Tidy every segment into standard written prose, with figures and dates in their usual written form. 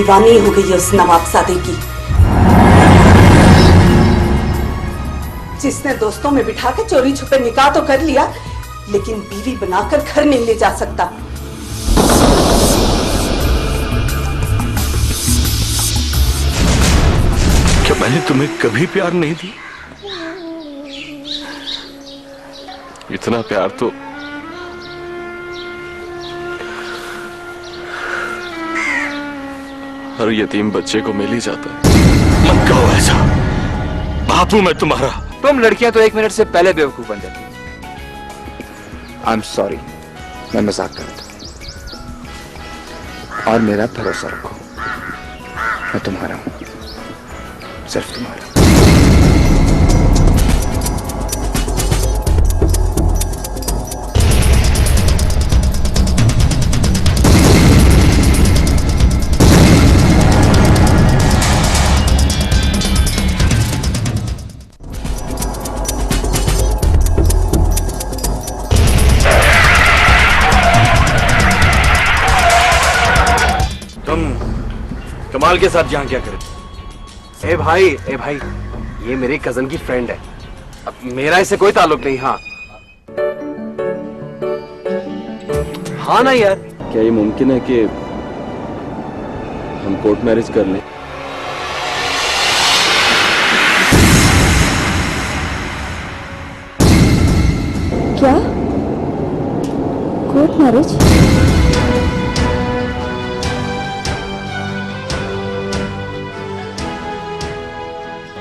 दीवानी हो गई है उस नवाबजादे की, जिसने दोस्तों में बिठा के चोरी छुपे निकाह तो कर लिया, लेकिन बीवी बनाकर घर नहीं ले जा सकता। क्या मैंने तुम्हें कभी प्यार नहीं दी? इतना प्यार तो हर यतीम बच्चे को मिल ही जाता है। मत कहो ऐसा, बाप हूं मैं तुम्हारा। तुम लड़कियां तो 1 मिनट से पहले बेवकूफ बन जाती। आई एम सॉरी, मैं मजाक कर रहा था। और मेरा भरोसा रखो, मैं तुम्हारा हूं, सिर्फ तुम्हारा। कमाल के साथ यहाँ क्या करे? ए भाई, ये मेरे कजन की फ्रेंड है, अब मेरा इससे कोई ताल्लुक नहीं। हाँ ना यार। क्या ये मुमकिन है कि हम कोर्ट मैरिज कर लें? क्या कोर्ट मैरिज?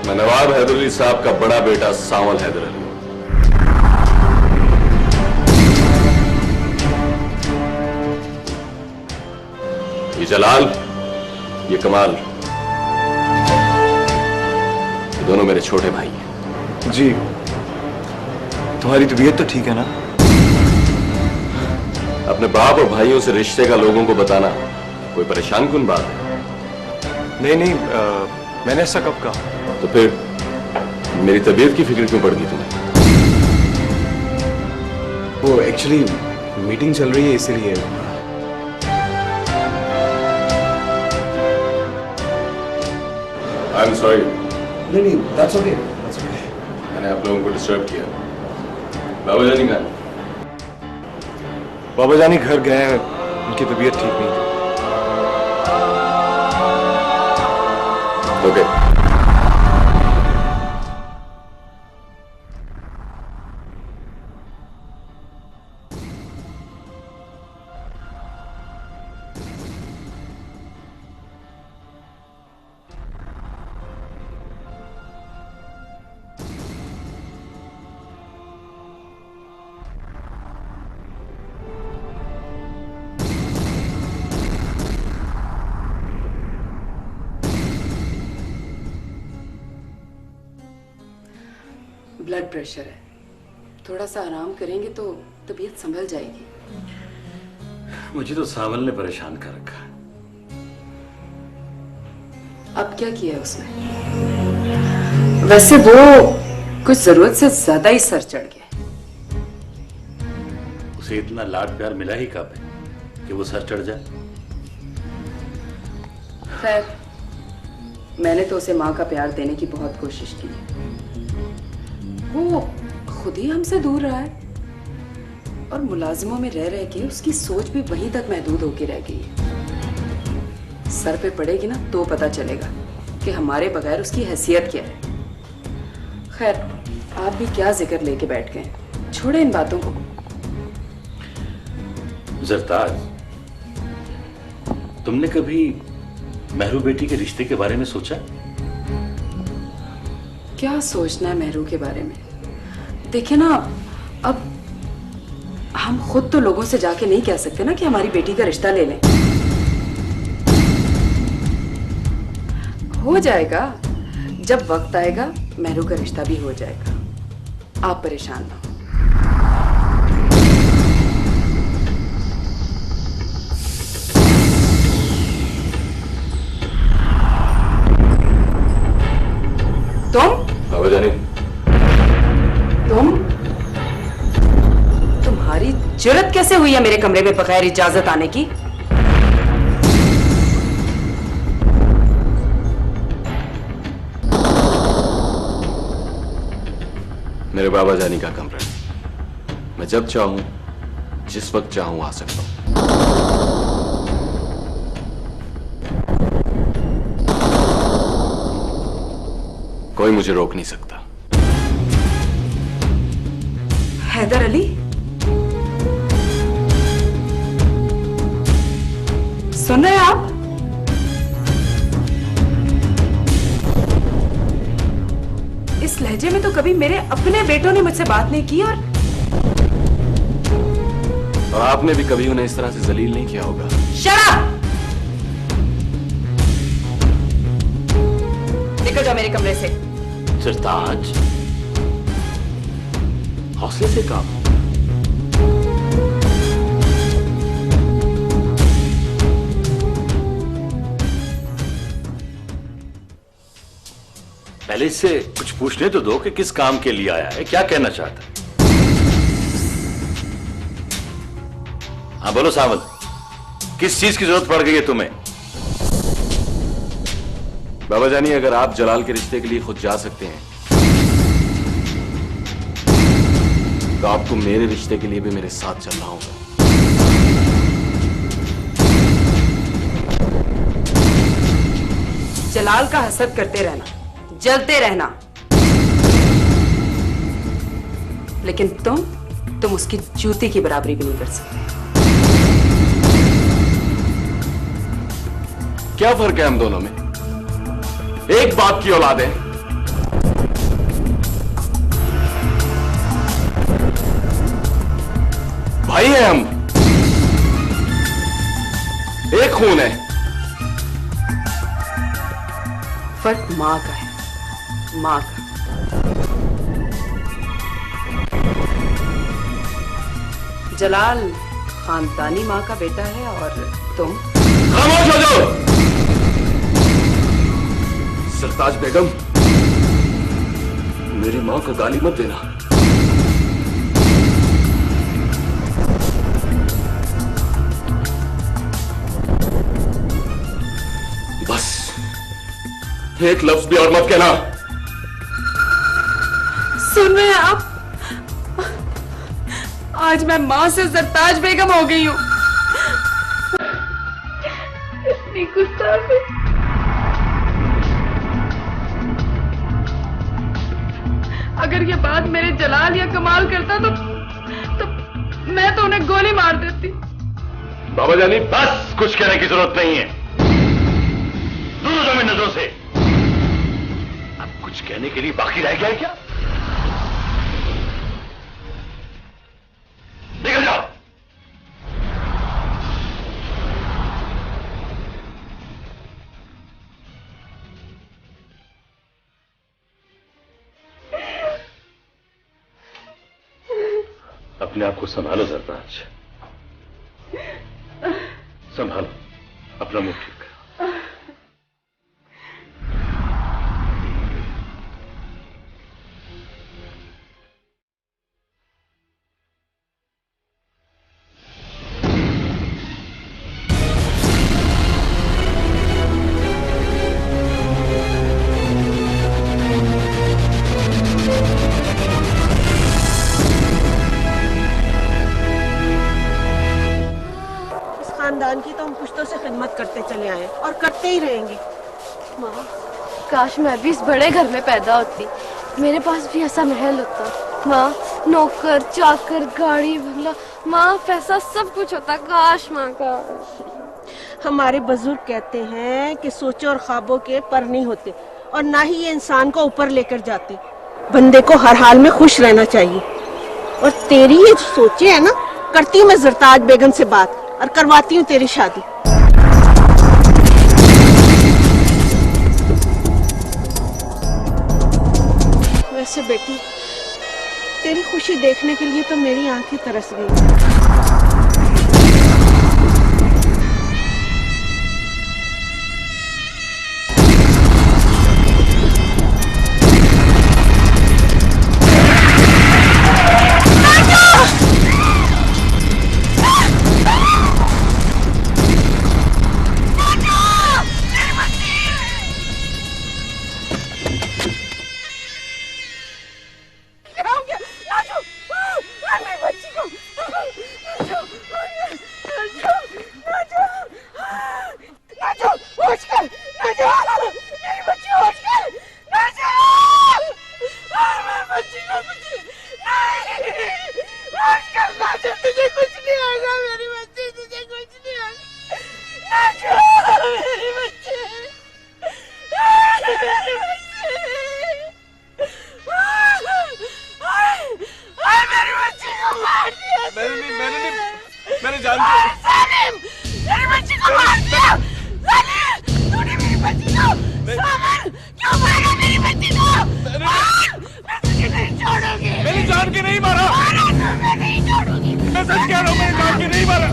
मैं नवाब हैदर अली साहब का बड़ा बेटा सावल हैदर अली। ये जलाल, ये कमाल, ये दोनों मेरे छोटे भाई हैं। जी, तुम्हारी तबीयत तो ठीक है ना? अपने बाप और भाइयों से रिश्ते का लोगों को बताना कोई परेशान कुन बात है? नहीं, मैंने ऐसा कब कहा? तो फिर मेरी तबीयत की फिक्र क्यों पड़ गई तुम्हें? वो एक्चुअली मीटिंग चल रही है इसीलिए। I am sorry. नहीं, that's okay. मैंने आप लोगों को डिस्टर्ब किया। बाबा जानी कहाँ? बाबा जानी घर गए हैं, उनकी तबीयत ठीक नहीं थी। ओके। ब्लड प्रेशर है, थोड़ा सा आराम करेंगे तो तबीयत संभल जाएगी। मुझे तो सावल ने परेशान कर रखा है। अब क्या किया है उसने? वैसे वो कुछ जरूरत से ज्यादा ही सर चढ़ गया। उसे इतना लाड प्यार मिला ही कब है कि वो सर चढ़ जाए? खैर, मैंने तो उसे माँ का प्यार देने की बहुत कोशिश की। वो खुद ही हमसे दूर रहा है और मुलाजिमों में रह रह के उसकी सोच भी वहीं तक महदूद होकर रह गई है। सर पे पड़ेगी ना तो पता चलेगा कि हमारे बगैर उसकी हैसियत क्या है। खैर, आप भी क्या जिक्र लेके बैठ गए, छोड़े इन बातों को। जरताज, तुमने कभी मेहरू बेटी के रिश्ते के बारे में सोचा? क्या सोचना है मेहरू के बारे में? देखिए ना, अब हम खुद तो लोगों से जाके नहीं कह सकते ना कि हमारी बेटी का रिश्ता ले लें। हो जाएगा, जब वक्त आएगा मेहरू का रिश्ता भी हो जाएगा। आप परेशान ना हो। बाबा जानी, तुम्हारी जुर्रत कैसे हुई है मेरे कमरे में बगैर इजाजत आने की? मेरे बाबा जानी का कमरा है। मैं जब चाहूं, जिस वक्त चाहूं आ सकता हूं। कोई मुझे रोक नहीं सकता। हैदर अली, सुन रहे हैं आप? इस लहजे में तो कभी मेरे अपने बेटों ने मुझसे बात नहीं की, और आपने भी कभी उन्हें इस तरह से जलील नहीं किया होगा। शराब! निकल जाओ मेरे कमरे से। सरताज, हौसले से काम। पहले इससे कुछ पूछने तो दो कि किस काम के लिए आया है, क्या कहना चाहता है। हाँ बोलो सावल, किस चीज की जरूरत पड़ गई है तुम्हें? बाबा जानी, अगर आप जलाल के रिश्ते के लिए खुद जा सकते हैं तो आपको मेरे रिश्ते के लिए भी मेरे साथ चलना होगा। जलाल का हसद करते रहना, जलते रहना, लेकिन तुम उसकी जूती की बराबरी भी नहीं कर सकते। क्या फर्क है हम दोनों में? एक बाप की औलाद है। भाई हैं हम, एक खून है। फर्क मां का है, मां का। जलाल खानदानी मां का बेटा है और तुम। खामोश हो जाओ। सरताज बेगम, मेरी मां को गाली मत देना। बस एक लफ्ज भी और मत कहना। सुन रहे हैं आप? आज मैं मां से सरताज बेगम हो गई हूं। इतनी गुस्ताखी। अगर ये बात मेरे जलाल या कमाल करता तो मैं तो उन्हें गोली मार देती। बाबा जानी, बस कुछ कहने की जरूरत नहीं है। दूर हो जाओ मेरी नजरों से। अब कुछ कहने के लिए बाकी रह गया है क्या? निकल जाओ। अपने आप को संभालो सरताज, संभालो, अपना मुंह ठीक करो। खानदान की तो हम पुश्तों से खिदमत करते चले आए और करते ही रहेंगे। माँ, काश मैं भी इस बड़े घर में पैदा होती, मेरे पास भी ऐसा महल होता। माँ, नौकर चाकर गाड़ी बंगला, माँ पैसा सब कुछ होता। काश माँ का। हमारे बुजुर्ग कहते हैं कि सोचों और ख्वाबों के पर नहीं होते और ना ही ये इंसान को ऊपर लेकर जाते। बंदे को हर हाल में खुश रहना चाहिए। और तेरी ये जो सोचे है ना, करती हूँ मैं सरताज बेगम से बात और करवाती हूँ तेरी शादी। वैसे बेटी, तेरी खुशी देखने के लिए तो मेरी आंखें तरस गई। जान सालिम, मेरी बच्ची को मार दिया। सालिम, तूने मेरी बच्ची को, सामन, क्यों मारा मेरी बच्ची को? मैं तुझे नहीं छोड़ूंगी। मेरी जान के नहीं मारा। मारा तो मैं नहीं छोड़ूंगी। मैं सच कह रहा हूँ, मेरी जान के नहीं मारा।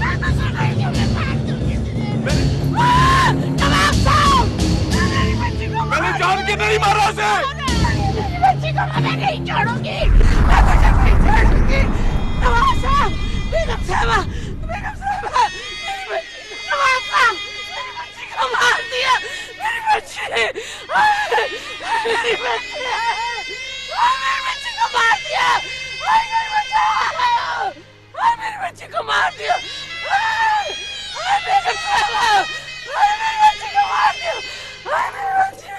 जवाब साहब, मेरी बच्ची को, मैंने जान के नहीं मारा उसे। मेरी बच्ची को मैं नहीं छोड़ूंगी। मैं तुझे नहीं छोड़ूंगी। जवाब साहब, बेगम साहबा, बेगम साहबा, मेरी बच्ची को, जवाब साहब, मेरी बच्ची को मार दिया। मेरी बच्ची, मेरी बच्ची, मेरी बच्ची को मार दिया। मेरी बच्ची को मार दिया। बेगम साहबा, मेरी बच्ची को मार दिया। मेरी बच्ची,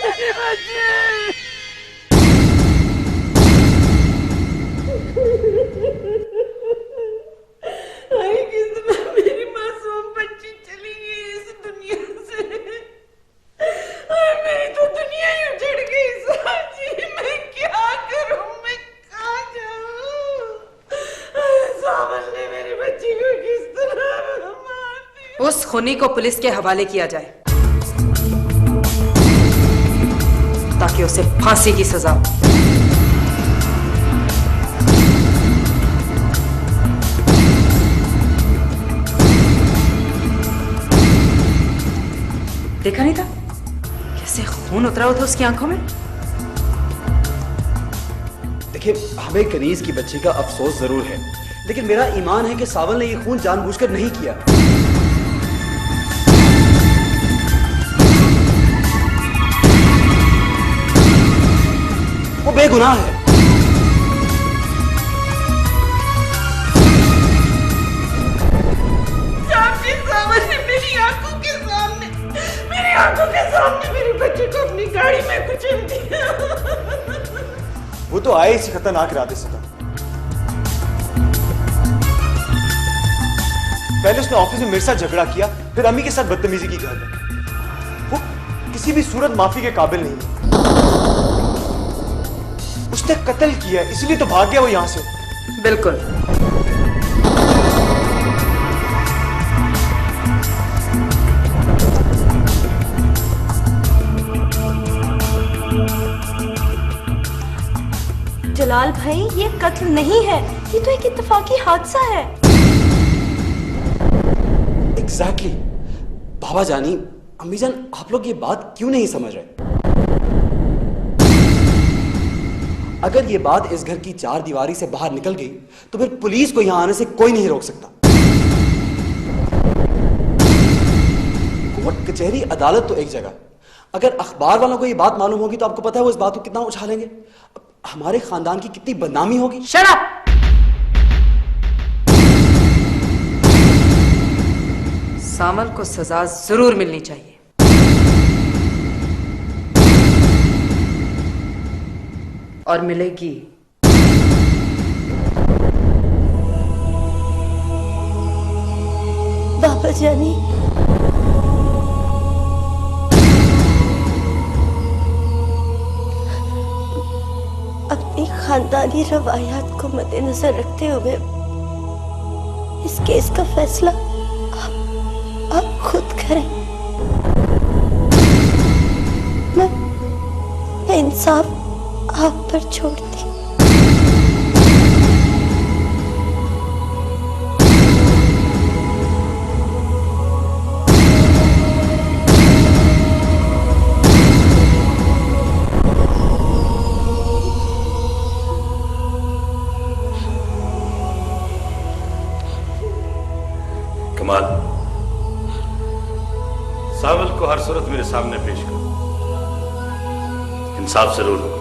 मेरी बच्ची। मेरी मासूम बच्ची चली गई इस दुनिया से। मेरी तो दुनिया ही उजड़ गई साजी। मैं क्या करूं, मैं कहाँ जाऊं? सावन ने मेरी बच्ची को किस तरह मार दिया। उस खूनी को पुलिस के हवाले किया जाए ताकि उसे फांसी की सजा हो। देखा नहीं था कैसे खून उतरा हुआ था उसकी आंखों में? देखिए, हमें कनीज की बच्ची का अफसोस जरूर है, लेकिन मेरा ईमान है कि सावल ने ये खून जानबूझकर नहीं किया। वो बेगुनाह है। सावन ने मेरी आंखों के सामने मेरी बच्ची को अपनी गाड़ी में कुचल दिया। वो तो आए इसी खतरनाक इरादे से था। पहले उसने ऑफिस में मेरे साथ झगड़ा किया, फिर अम्मी के साथ बदतमीजी की घर में। वो किसी भी सूरत माफी के काबिल नहीं है। उसने कत्ल किया, इसलिए तो भाग गया वो यहां से। बिल्कुल। जलाल भाई, ये कत्ल नहीं है, ये तो एक इत्तेफाकी हादसा है। एग्जैक्टली। बाबा जानी, अम्मी जान, आप लोग ये बात क्यों नहीं समझ रहे? अगर ये बात इस घर की चार दीवारी से बाहर निकल गई तो फिर पुलिस को यहां आने से कोई नहीं रोक सकता। कोर्ट, कचहरी, अदालत तो एक जगह। अगर अखबार वालों को ये बात मालूम होगी तो आपको पता है वो इस बात को कितना उछालेंगे। हमारे खानदान की कितनी बदनामी होगी। Shut up! सामल को सजा जरूर मिलनी चाहिए। और मिलेगी। बाबा जानी, अपनी खानदानी रवायात को मद्देनजर रखते हुए इस केस का फैसला आप खुद करें। मैं इंसाफ आप पर छोड़ती। कमाल, सावल को हर सूरत मेरे सामने पेश करो, इंसाफ जरूर होगा।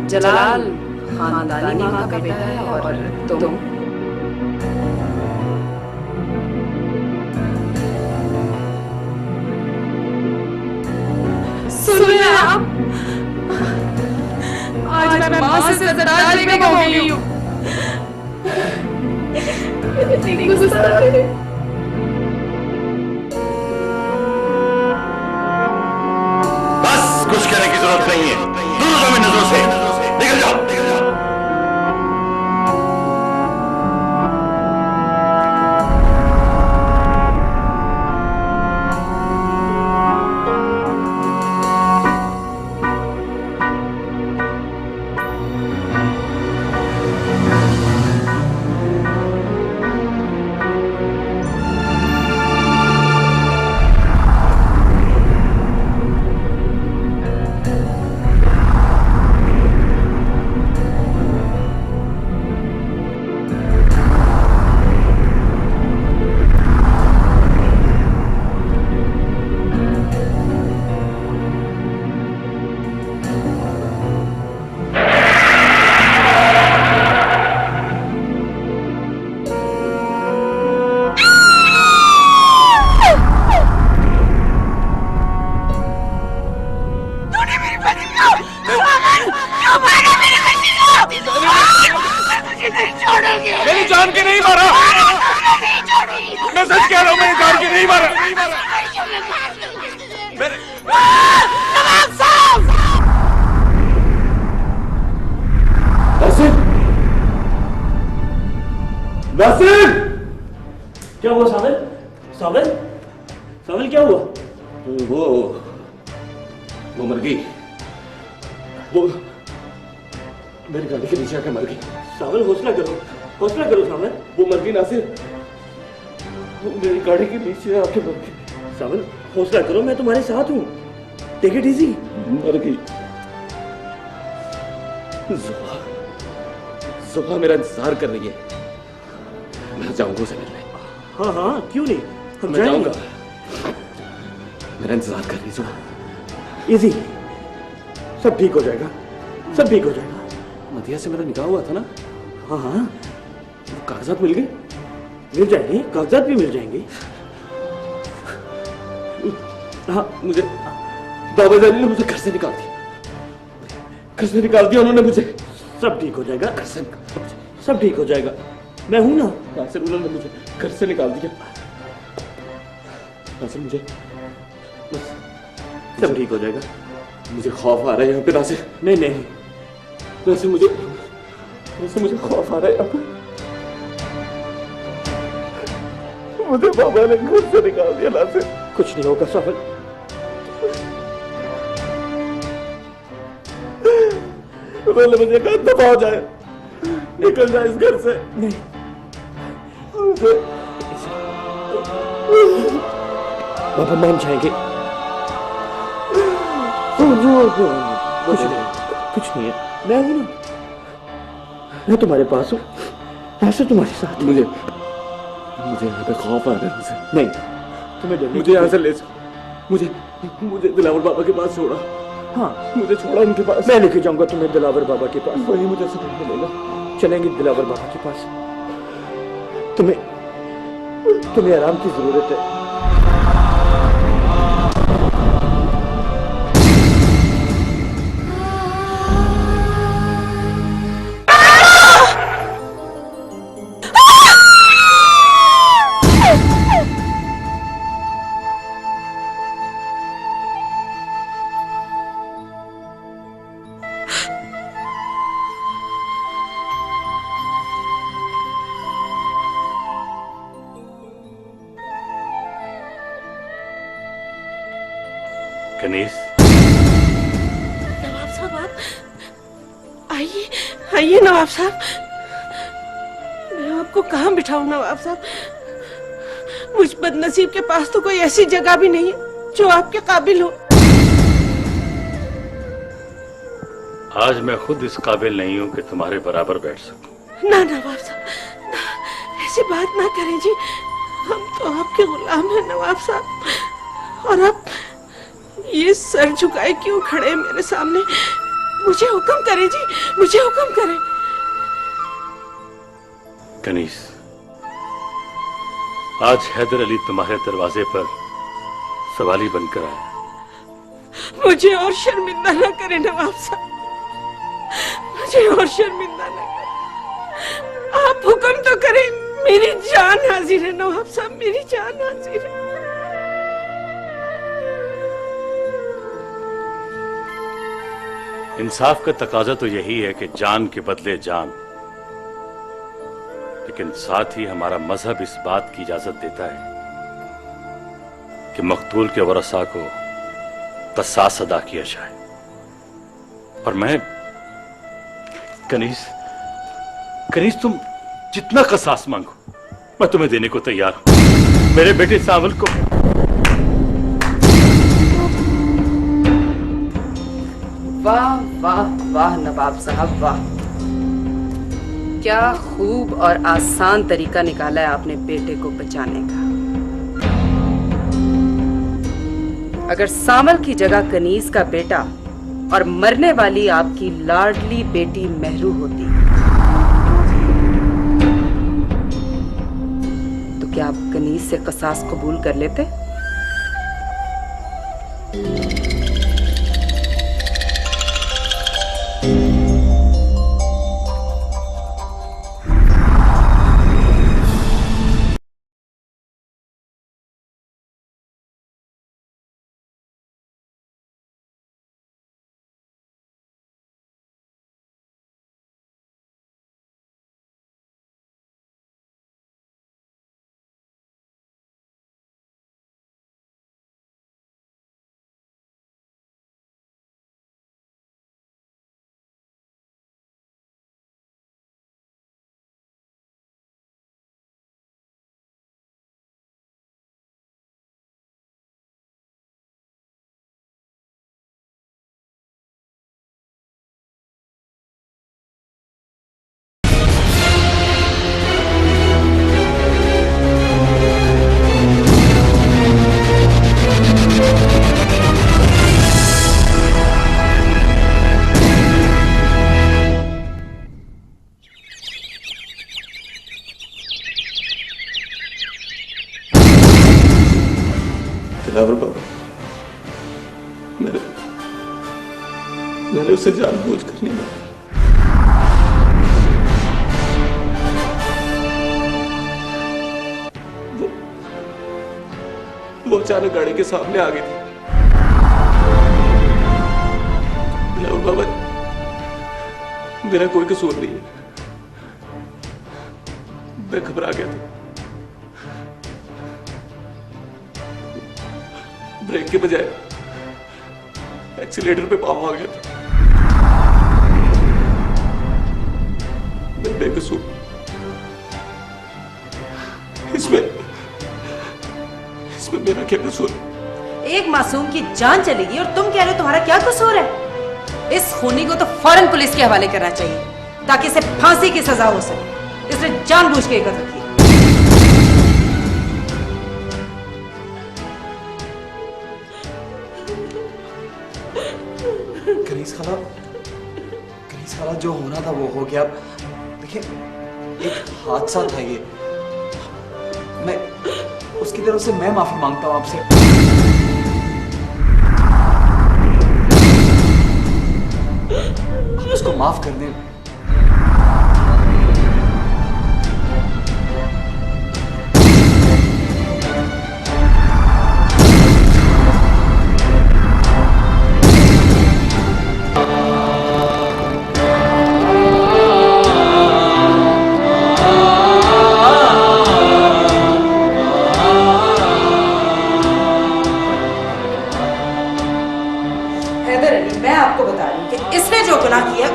जलाल खानदानी माँ का बेटा है और तुम सुन रहे हैं आप? आज मैं माँ से सजदार लेके हो गई हूँ। बस कुछ कहने की जरूरत नहीं है। दूर हो जाओ मेरी नजरों से, निकल जाओ। मेरी जान के नहीं मारा। मैं सच कह रहा हूँ, मेरी जान के नहीं मारा। नासिर, नासिर, क्या हुआ साबिल? साबिल? साबिल क्या हुआ? वो मर गई। वो मेरी गाड़ी के नीचे आकर मर गई। साबिल हौसला करो साबिल। वो मर गई नासिर, मेरी गाड़ी के नीचे आके मर गई। साबिल हौसला करो, मैं तुम्हारे साथ हूँ। Take it easy. मर गई। सुबह मेरा इंतजार कर रही है। मैं जाऊंगा उसे मिलने। हाँ हाँ क्यों नहीं, हम मैं जाएंगे। जाऊंगा। मेरा इंतजार कर रही सुबह। इजी, सब ठीक हो जाएगा, सब ठीक हो जाएगा। मदिया से मेरा निकाह हुआ था ना? हाँ हाँ कागजात मिल गए? मिल जाएंगे, कागजात भी मिल जाएंगे। हाँ, मुझे बाबा जानी ने मुझे घर से निकाल दिया। घर से निकाल दिया उन्होंने मुझे। सब ठीक हो जाएगा, घर से सब ठीक हो जाएगा। मैं हूं ना। नासिर, उन्होंने मुझे घर से निकाल दिया। नासिर, मुझे बस सब ठीक हो जाएगा। मुझे खौफ आ रहा है यहाँ पे नासिर। नहीं नहीं नासिर, मुझे खौफ आ रहा है यहाँ पे। मुझे बाबा ने घर से निकाल दिया नासिर। कुछ नहीं होगा साबिल। उन्होंने मुझे कहा दफा हो जाए, निकल जाए इस घर से। नहीं बाबा मान जाएंगे। कुछ नहीं है, मैं हूं ना, मैं तुम्हारे पास हूं, ऐसे तुम्हारे साथ। मुझे यहाँ पे खौफ आ रहा है। नहीं तुम्हें डरने मुझे यहाँ से ले जाओ। मुझे दिलावर बाबा के पास छोड़ा। हाँ मुझे छोड़ा उनके पास। मैं लेके जाऊंगा तुम्हें दिलावर बाबा के पास। वही मुझे सबक मिलेगा। चलेंगे दिलावर बाबा के पास। तुम्हें आराम की जरूरत है। कनीस, नवाब साहब आप आइए, आइए नवाब साहब। मैं आपको कहाँ बिठाऊं नवाब साहब? मुझ बदनसीब के पास तो कोई ऐसी जगह भी नहीं है जो आपके काबिल हो। आज मैं खुद इस काबिल नहीं हूं कि तुम्हारे बराबर बैठ सकूं। ना नवाब साहब, ऐसी बात ना करें जी। हम तो आपके गुलाम हैं नवाब साहब। और आप ये सर झुकाए क्यों खड़े हैं मेरे सामने? मुझे हुक्म करे जी, मुझे हुक्म करे। कनीस, आज हैदर अली तुम्हारे दरवाजे पर सवाली बनकर आया। मुझे और शर्मिंदा न करे नवाब साहब, मुझे और शर्मिंदा न करे। आप हुक्म तो करें, मेरी जान हाजिर है नवाब साहब, मेरी जान हाजिर है। इंसाफ का तकाजा तो यही है कि जान के बदले जान, लेकिन साथ ही हमारा मजहब इस बात की इजाजत देता है कि मकतूल के वरसा को क़सास अदा किया जाए। और मैं कनीस तुम जितना क़सास मांगो मैं तुम्हें देने को तैयार हूं। मेरे बेटे सावल को वाह वाह वाह नवाब साहब वाह, क्या खूब और आसान तरीका निकाला है आपने बेटे को बचाने का। अगर सावल की जगह कनीज का बेटा और मरने वाली आपकी लाडली बेटी मेहरू होती तो क्या आप कनीज से क़सास कबूल कर लेते? दिलावर बाबा, मैंने उसे जानबूझ कर नहीं मारा। वो अचानक गाड़ी के सामने आ गई थी। दिलावर बाबा, मेरा कोई कसूर नहीं है, मैं घबरा गया था। ब्रेक के बजाय एक्सीलेटर पे पाँव आ गया था। मैं बेकसूर, इसमें मेरा क्या कसूर? एक मासूम की जान चलेगी और तुम कह रहे हो तुम्हारा क्या कसूर है? इस खूनी को तो फौरन पुलिस के हवाले करना चाहिए ताकि इसे फांसी की सजा हो सके। इसने जानबूझ के कत्ल किया। कनीज खाला, जो होना था वो हो गया। देखिए, एक हादसा था ये। मैं उसकी तरफ से मैं माफी मांगता हूं आपसे। आप उसको माफ कर दें।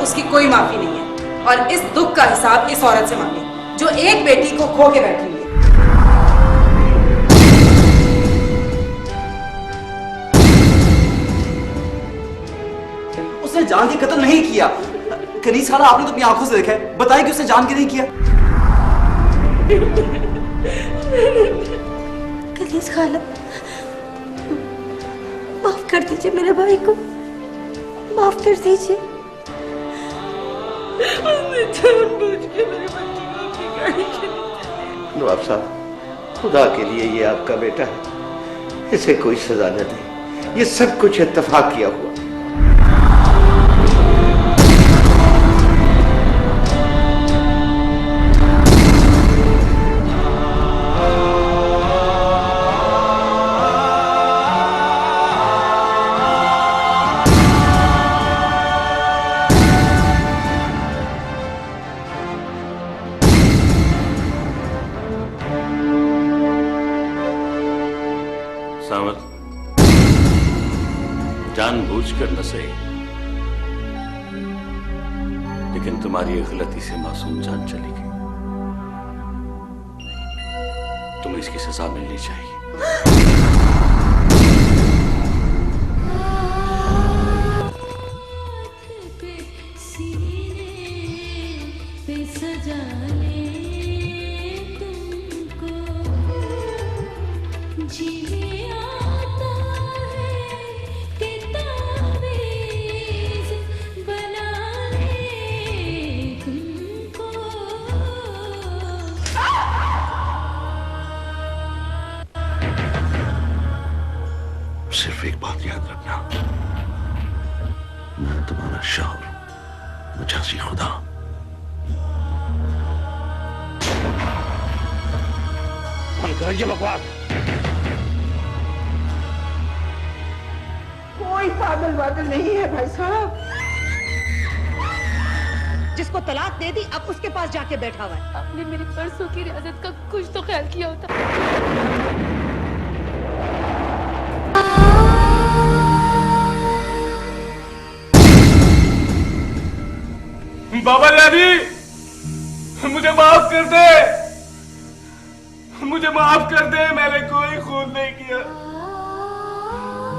उसकी कोई माफी नहीं है और इस दुख का हिसाब इस औरत से मांगे जो एक बेटी को खो के बैठी हुई है। उसने जान के कत्ल नहीं किया। कनीज खाला, आपने तो अपनी आंखों से देखा है, बताइए कि उसने जान के नहीं किया। कनीज खाला, माफ कर दीजिए मेरे भाई को, माफ कर दीजिए। उसने जानबूझ के मेरे बच्चे को अपनी गाड़ी के नीचे। नवाब साहब, खुदा के लिए ये आपका बेटा है, इसे कोई सजा न दे। ये सब कुछ इत्तेफाक किया हुआ। जानबूझकर न सही, लेकिन तुम्हारी एक गलती से मासूम जान चली गई। तुम्हें इसकी सजा मिलनी चाहिए। सिर्फ एक बात याद रखना, मैं तुम्हारा शाह हूं, मुजाजी खुदा। ये बकवास। कोई पागल वागल नहीं है भाई साहब। जिसको तलाक दे दी अब उसके पास जाके बैठा हुआ है। आपने मेरी परसों की रियाजत का कुछ तो ख्याल किया होता। बाबा जानी, मुझे माफ कर दे, मुझे माफ कर दे। मैंने कोई खून नहीं किया,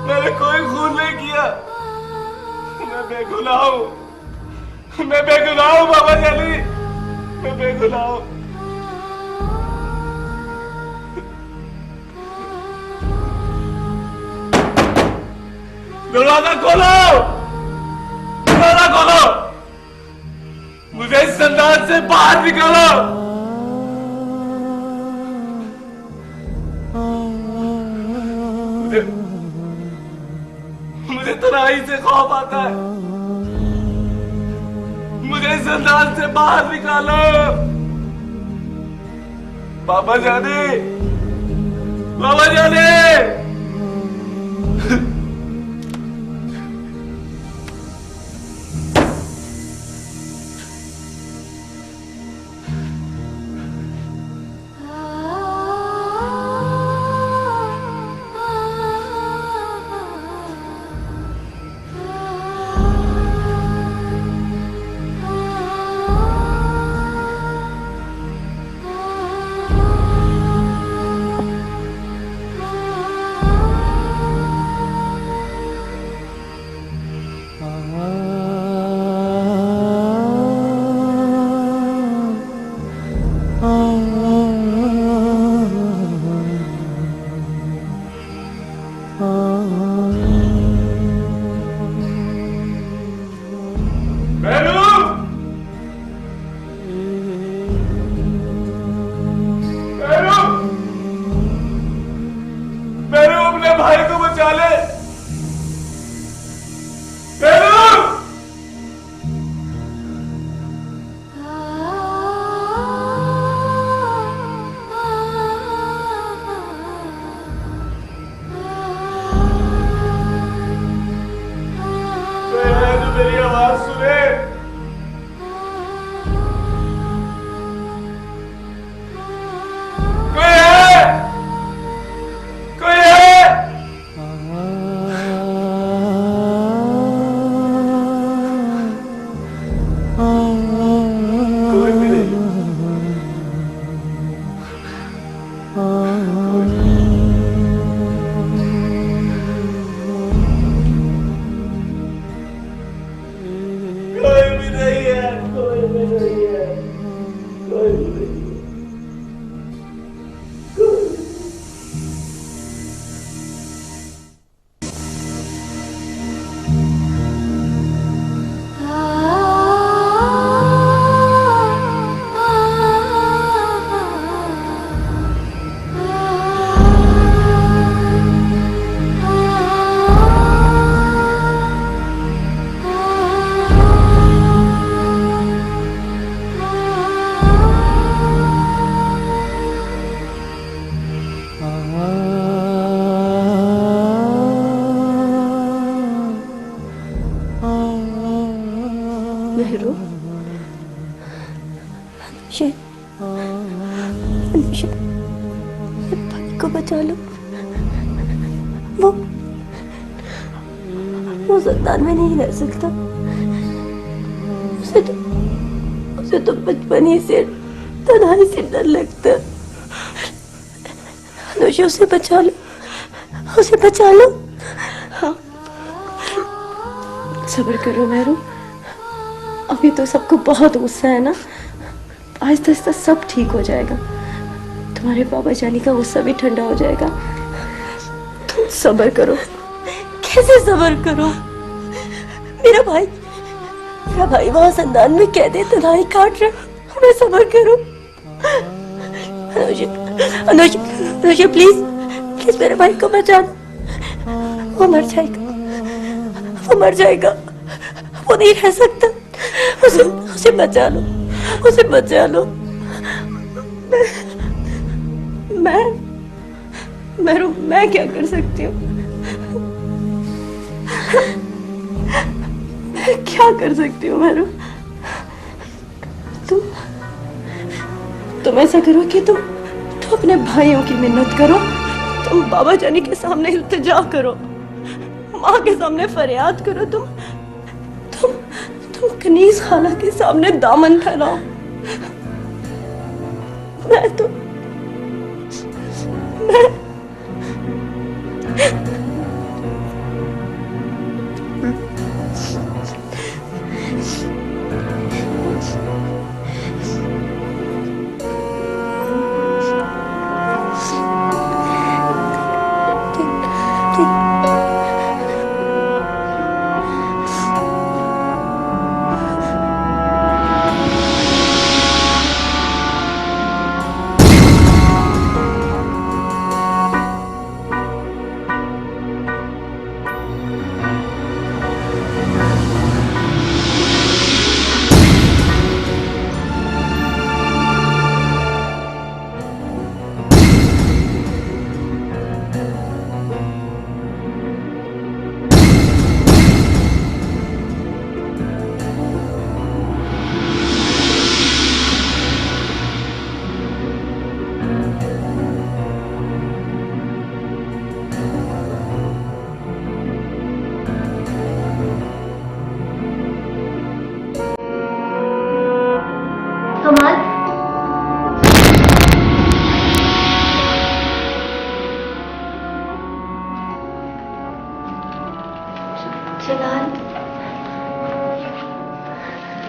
मैंने कोई खून नहीं किया। मैं बेगुनाह हूं, मैं बेगुनाह हूं बाबा जानी, मैं बेगुनाह हूं। दरवाजा खोलो, दरवाजा खोलो, मुझे इस संदान से बाहर निकालो। मुझे तनाई से खौफ आता है, मुझे इस संदान से बाहर निकालो। बाबा जाने, बाबा जाने। मेहरू, भाई को बचा लो। वो जिंदान में नहीं रह सकता। उसे तो बचपन ही से तन्हाई से डर लगता। अनुषा, उसे बचा लो, उसे बचा लो। हाँ, सब्र करो मेहरू, अभी तो सबको बहुत गुस्सा है ना, आहिस्ता आहिस्ता सब ठीक हो जाएगा। तुम्हारे बाबा जानी का गुस्सा भी ठंडा हो जाएगा। तुम सब्र करो। कैसे सब्र करो? मेरा भाई वहां संदान में कैद है, तन्हाई काट रहा। मैं सब्र करूं? अनुषा प्लीज मेरे भाई को बचा दो। वो मर जाएगा, वो नहीं रह सकता। उसे बचा लो, उसे बचा लो। मैं क्या कर सकती हूँ? मैं क्या कर सकती हूँ मेरू? तुम ऐसा करो कि तुम अपने भाइयों की मिन्नत करो। तुम बाबा जानी के सामने इल्तिजा करो, माँ के सामने फरियाद करो। तुम कनीज खाला के सामने दामन फैलाओ।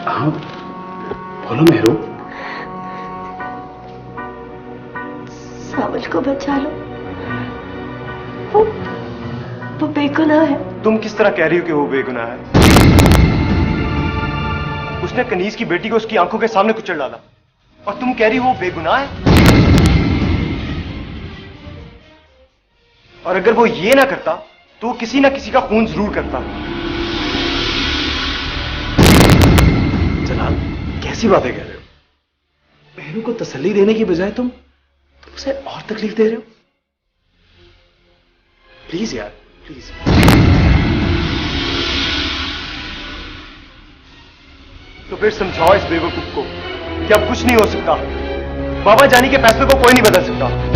हाँ बोलो मेहरू। सावल को बचा लो, वो बेगुनाह है। तुम किस तरह कह रही हो कि वो बेगुनाह है? उसने कनीज की बेटी को उसकी आंखों के सामने कुचल डाला और तुम कह रही हो वो बेगुनाह है? और अगर वो ये ना करता तो वो किसी ना किसी का खून जरूर करता। जलाल, कैसी बातें कह रहे हो? मेहरू को तसल्ली देने की बजाय तुम उसे और तकलीफ दे रहे हो। प्लीज यार, प्लीज। तो फिर समझाओ इस बेवकूफ को कि अब कुछ नहीं हो सकता। बाबा जानी के फैसले को कोई नहीं बदल सकता।